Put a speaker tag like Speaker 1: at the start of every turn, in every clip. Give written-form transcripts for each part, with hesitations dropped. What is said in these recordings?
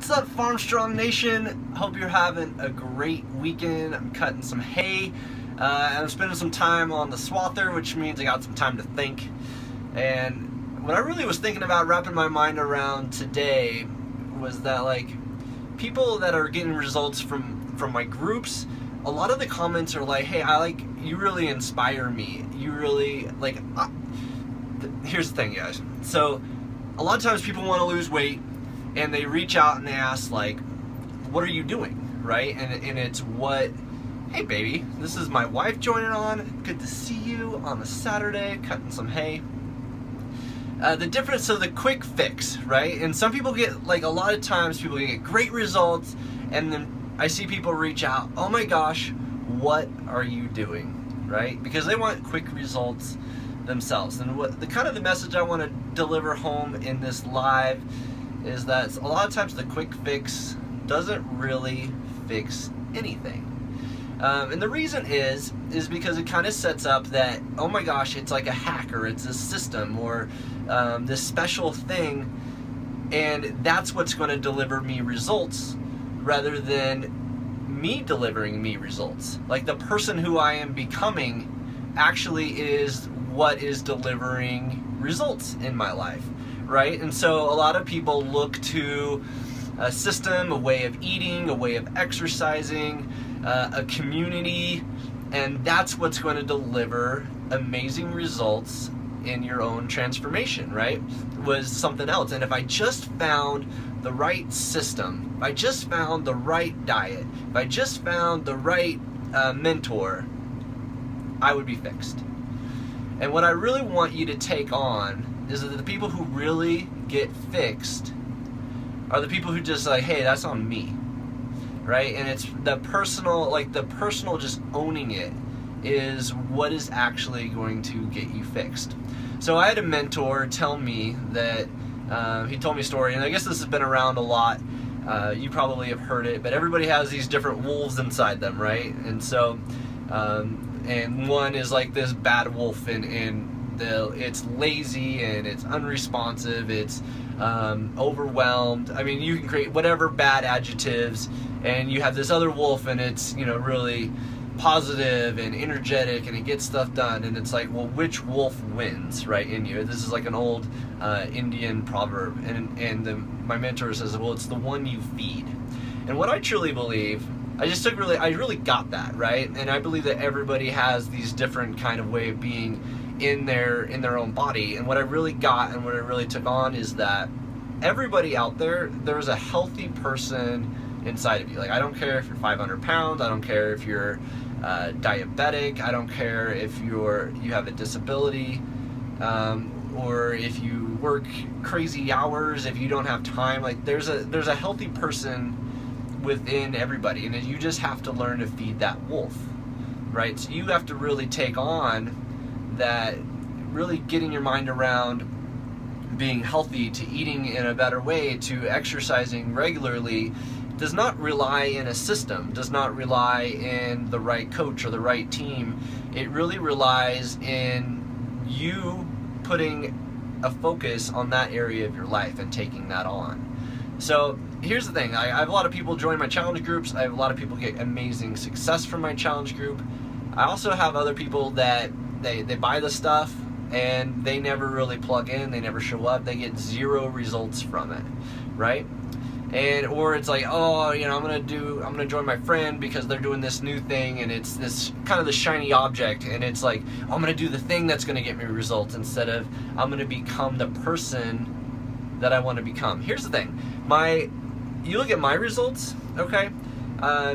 Speaker 1: What's up, Farmstrong Nation? Hope you're having a great weekend. I'm cutting some hay. And I'm spending some time on the swather, which means I got some time to think. And what I really was thinking about, wrapping my mind around today, was that like people that are getting results from my groups, a lot of the comments are like, hey, you really inspire me. You really, here's the thing, guys. So a lot of times people want to lose weight, and they reach out and they ask, like, what are you doing, right? And it's what, hey baby, this is my wife joining on. Good to see you on a Saturday, cutting some hay. The difference of the quick fix, right? And some people get, like, a lot of times people get great results, and then I see people reach out, oh my gosh, what are you doing, right? Because they want quick results themselves. And what the kind of the message I want to deliver home in this live is that a lot of times the quick fix doesn't really fix anything. And the reason is because it kind of sets up that, oh my gosh, it's like a hack, or it's a system, or this special thing, and that's what's going to deliver me results rather than me delivering me results. Like, the person who I am becoming actually is what is delivering results in my life, right? And so a lot of people look to a system, a way of eating, a way of exercising, a community, and that's what's going to deliver amazing results in your own transformation, right? Was something else. And if I just found the right system, if I just found the right diet, if I just found the right mentor, I would be fixed. And what I really want you to take on is that the people who really get fixed are the people who just like, hey, that's on me, right? And it's the personal, just owning it is what is actually going to get you fixed. So I had a mentor tell me that, he told me a story, and I guess this has been around a lot. You probably have heard it, but everybody has these different wolves inside them, right? And so, and one is like this bad wolf, and it's lazy, and it's unresponsive, it's overwhelmed. I mean, you can create whatever bad adjectives, and you have this other wolf, and it's, you know, really positive and energetic, and it gets stuff done. And it's like, well, which wolf wins, right, in you? This is like an old Indian proverb, and my mentor says, well, it's the one you feed. And what I truly believe, I really got that, right? And I believe that everybody has these different kind of way of being in their own body. And what I really got and what I really took on is that everybody out there's a healthy person inside of you. Like, I don't care if you're 500 pounds, I don't care if you're diabetic, I don't care if you have a disability, or if you work crazy hours, if you don't have time. Like, there's a healthy person within everybody, and you just have to learn to feed that wolf, right? So you have to really take on that, really getting your mind around being healthy, to eating in a better way, to exercising regularly. Does not rely in a system, does not rely in the right coach or the right team. It really relies in you putting a focus on that area of your life and taking that on. So here's the thing, I have a lot of people join my challenge groups. I have a lot of people get amazing success from my challenge group. I also have other people that they buy the stuff and they never really plug in, they never show up, they get zero results from it, right? Or it's like, oh, you know, I'm gonna join my friend because they're doing this new thing, and it's this kind of the shiny object, and it's like, oh, I'm gonna do the thing that's gonna get me results, instead of I'm gonna become the person that I want to become. Here's the thing, you look at my results, okay?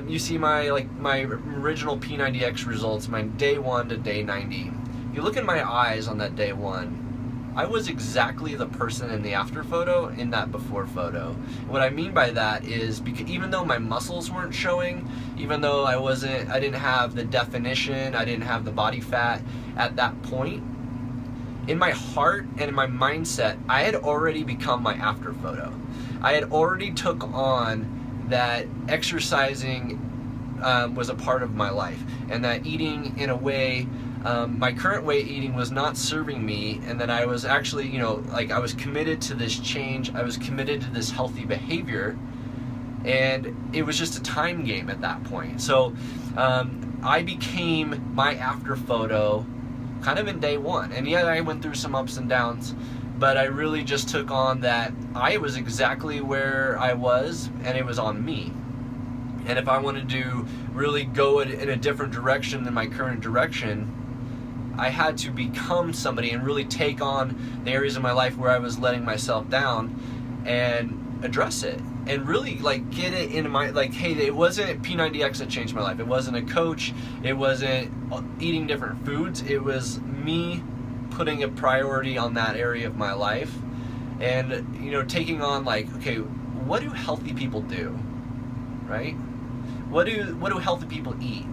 Speaker 1: You see my original P90X results, my day 1 to day 90. You look in my eyes on that day 1, I was exactly the person in the after photo in that before photo. What I mean by that is, because even though my muscles weren't showing, even though I didn't have the definition, I didn't have the body fat at that point, in my heart and in my mindset, I had already become my after photo. I had already took on that exercising was a part of my life, and that eating in a way, my current way eating was not serving me, and that I was actually, I was committed to this change, I was committed to this healthy behavior, and it was just a time game at that point. So I became my after photo kind of in day one. And yeah, I went through some ups and downs, but I really just took on that I was exactly where I was, and it was on me. And if I wanted to really go in a different direction than my current direction, I had to become somebody and really take on the areas of my life where I was letting myself down and address it. And really like get it into my, like, hey, it wasn't P90X that changed my life. It wasn't a coach. It wasn't eating different foods. It was me putting a priority on that area of my life. And, you know, taking on like, okay, what do healthy people do, right? What do healthy people eat?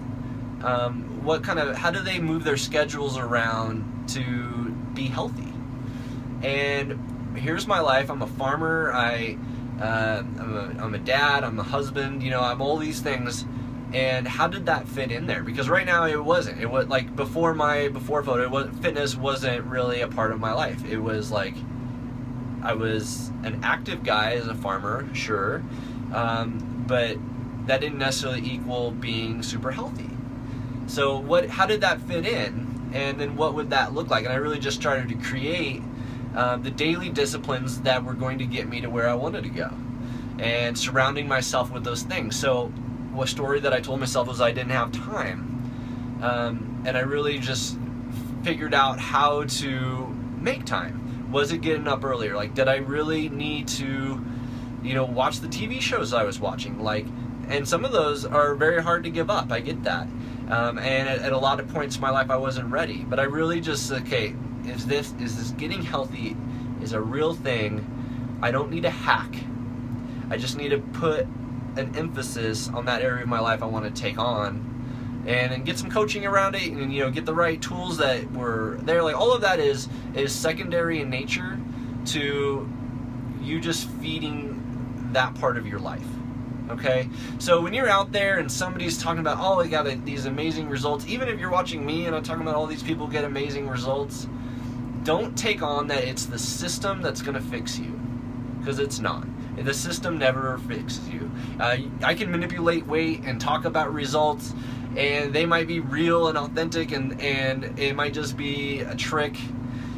Speaker 1: How do they move their schedules around to be healthy? And here's my life. I'm a farmer. I'm a dad. I'm a husband. You know, I'm all these things. And how did that fit in there? Because right now it wasn't. It was like before photo. Fitness wasn't really a part of my life. It was like I was an active guy as a farmer, sure, but that didn't necessarily equal being super healthy. So how did that fit in? And then what would that look like? And I really just started to create the daily disciplines that were going to get me to where I wanted to go, and surrounding myself with those things. So a story that I told myself was I didn't have time, and I really just figured out how to make time. Was it getting up earlier? Like, did I really need to, you know, watch the TV shows I was watching? Like, and some of those are very hard to give up. I get that. And at a lot of points in my life I wasn't ready, but I really just, okay, is this getting healthy is a real thing. I don't need a hack. I just need to put an emphasis on that area of my life I want to take on, and then get some coaching around it, and, you know, get the right tools that were there. Like, all of that is secondary in nature to you just feeding that part of your life. Okay, so when you're out there and somebody's talking about, oh, they got these amazing results, even if you're watching me and I'm talking about all these people get amazing results, don't take on that it's the system that's going to fix you, because it's not. The system never fixes you. I can manipulate weight and talk about results, and they might be real and authentic, and it might just be a trick,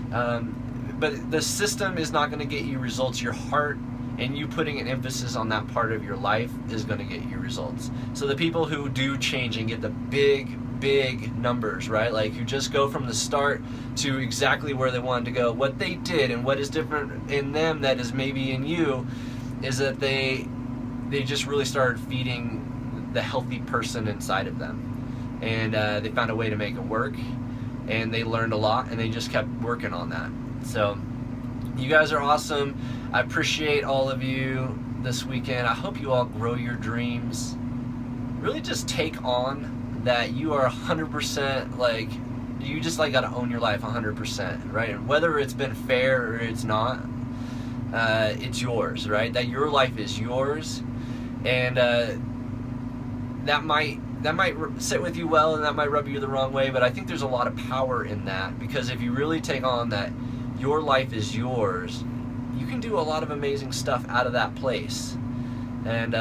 Speaker 1: but the system is not going to get you results. Your heart and you putting an emphasis on that part of your life is going to get you results. So the people who do change and get the big numbers, right? Like, who just go from the start to exactly where they wanted to go, what they did and what is different in them that is maybe in you, is that they just really started feeding the healthy person inside of them. And they found a way to make it work, and they learned a lot, and they just kept working on that. So you guys are awesome. I appreciate all of you this weekend. I hope you all grow your dreams. Really just take on that you are 100%, like, you just like gotta own your life 100%, right? And whether it's been fair or it's not, it's yours, right? That your life is yours, and that might sit with you well, and that might rub you the wrong way, but I think there's a lot of power in that, because if you really take on that your life is yours, you can do a lot of amazing stuff out of that place. And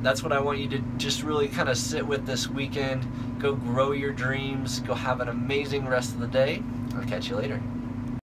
Speaker 1: that's what I want you to just really kind of sit with this weekend. Go grow your dreams. Go have an amazing rest of the day. I'll catch you later.